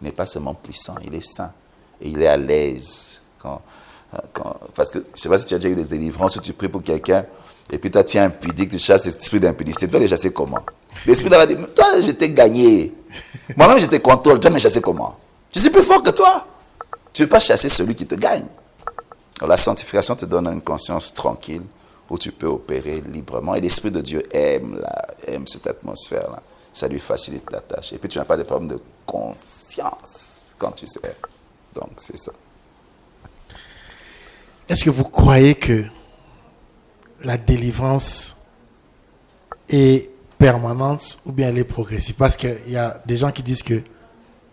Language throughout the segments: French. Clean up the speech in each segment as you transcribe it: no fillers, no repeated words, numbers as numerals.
Il n'est pas seulement puissant, il est saint. Et il est à l'aise. Parce que, je ne sais pas si tu as déjà eu des délivrances où tu pries pour quelqu'un, et puis toi tu es impudique, tu chasses cet esprit d'impudicité. Tu vas les chasser comment? L'esprit là va dire, toi je t'ai gagné. Moi-même je te contrôle, tu vas me chasser comment? Je suis plus fort que toi. Tu ne veux pas chasser celui qui te gagne. Alors, la sanctification te donne une conscience tranquille où tu peux opérer librement. Et l'Esprit de Dieu aime cette atmosphère-là. Ça lui facilite la tâche. Et puis tu n'as pas de problème de conscience quand tu sers. Donc c'est ça. Est-ce que vous croyez que la délivrance est permanente ou bien elle est progressive? Parce qu'il y a des gens qui disent que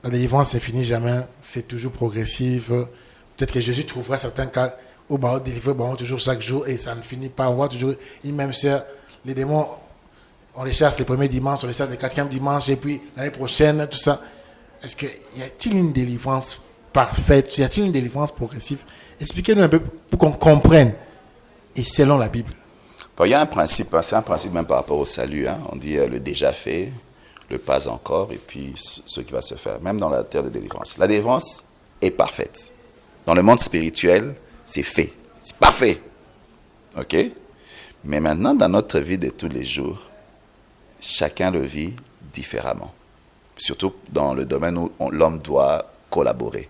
la délivrance c'est fini jamais, c'est toujours progressif. Peut-être que Jésus trouvera certains cas où on délivre toujours chaque jour et ça ne finit pas. On voit toujours une même sœur, les démons, on les chasse les premiers dimanches, on les chasse les quatrièmes dimanches et puis l'année prochaine, tout ça. Est-ce qu'il y a-t-il une délivrance parfaite? Y a-t-il une délivrance progressive? Expliquez-nous un peu pour qu'on comprenne. Et selon la Bible. Bon, il y a un principe, c'est un principe même par rapport au salut. On dit le déjà fait, le pas encore, et puis ce qui va se faire, même dans la terre de délivrance. La délivrance est parfaite. Dans le monde spirituel, c'est fait. C'est parfait. OK? Mais maintenant, dans notre vie de tous les jours, chacun le vit différemment. Surtout dans le domaine où l'homme doit collaborer.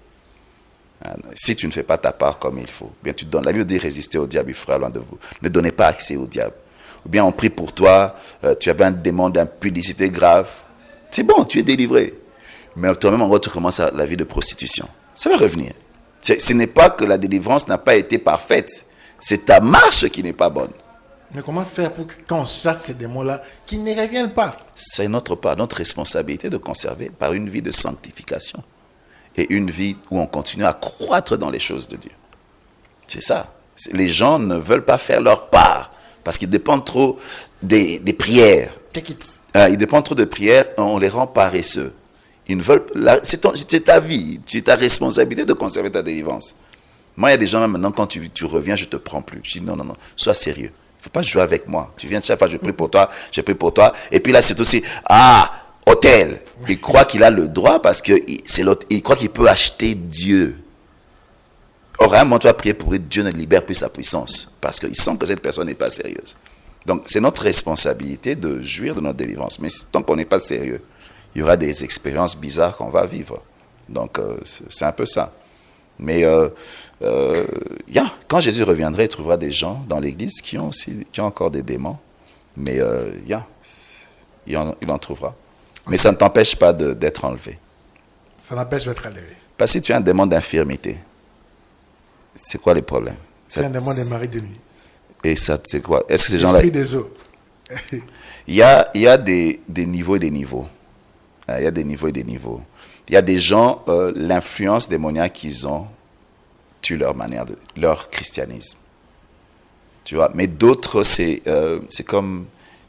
Si tu ne fais pas ta part comme il faut, bien tu te donnes. La Bible dit résister au diable, il fera loin de vous. Ne donnez pas accès au diable. Ou bien on prie pour toi, tu avais un démon d'impudicité grave. C'est bon, tu es délivré. Mais toi-même, en gros, tu commences la vie de prostitution. Ça va revenir. Ce n'est pas que la délivrance n'a pas été parfaite. C'est ta marche qui n'est pas bonne. Mais comment faire pour que quand on chasse ces démons-là, qu'ils ne reviennent pas? C'est notre responsabilité de conserver par une vie de sanctification. Et une vie où on continue à croître dans les choses de Dieu. C'est ça. Les gens ne veulent pas faire leur part parce qu'ils dépendent trop des prières. Ils dépendent trop de prières, on les rend paresseux. Ils ne veulent, c'est ta vie, c'est ta responsabilité de conserver ta délivrance. Moi, il y a des gens, maintenant, quand tu reviens, je ne te prends plus. Je dis non, sois sérieux. Il ne faut pas jouer avec moi. Tu viens chaque fois, je prie pour toi. Et puis là, c'est aussi, hôtel. Il croit qu'il a le droit parce qu'il croit qu'il peut acheter Dieu. Or, à un moment, tu vas prier pour que Dieu ne libère plus sa puissance parce qu'il sent que cette personne n'est pas sérieuse. Donc, c'est notre responsabilité de jouir de notre délivrance. Mais tant qu'on n'est pas sérieux, il y aura des expériences bizarres qu'on va vivre. Donc, c'est un peu ça. Mais quand Jésus reviendra, il trouvera des gens dans l'église qui ont encore des démons. Mais il en trouvera. Mais ça ne t'empêche pas d'être enlevé. Ça n'empêche d'être enlevé. Parce que si tu as un démon d'infirmité, c'est quoi les problèmes? C'est un démon des maris de nuit. Et ça, c'est quoi? Est-ce que ces gens-là... L'esprit des eaux. Il y a des niveaux et des niveaux. Il y a des niveaux et des niveaux. Il y a des gens, l'influence démoniaque qu'ils ont tue leur christianisme. Tu vois? Mais d'autres, c'est comme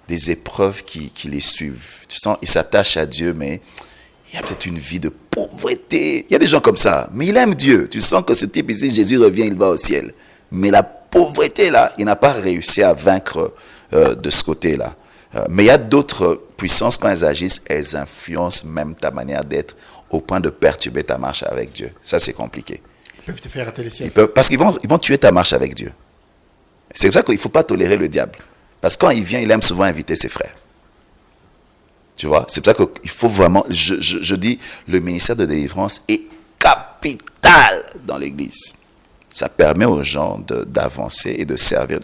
des épreuves qui les suivent. Tu sens, ils s'attachent à Dieu, mais il y a peut-être une vie de pauvreté. Il y a des gens comme ça, mais il aime Dieu. Tu sens que ce type ici, Jésus revient, il va au ciel. Mais la pauvreté, là, il n'a pas réussi à vaincre de ce côté-là. Mais il y a d'autres puissances, quand elles agissent, elles influencent même ta manière d'être au point de perturber ta marche avec Dieu. Ça, c'est compliqué. Ils peuvent te faire rater le ciel. Parce qu'ils vont tuer ta marche avec Dieu. C'est pour ça qu'il ne faut pas tolérer le diable. Parce que quand il vient, il aime souvent inviter ses frères. Tu vois? C'est pour ça qu'il faut vraiment... Je dis, le ministère de délivrance est capital dans l'Église. Ça permet aux gens d'avancer et de servir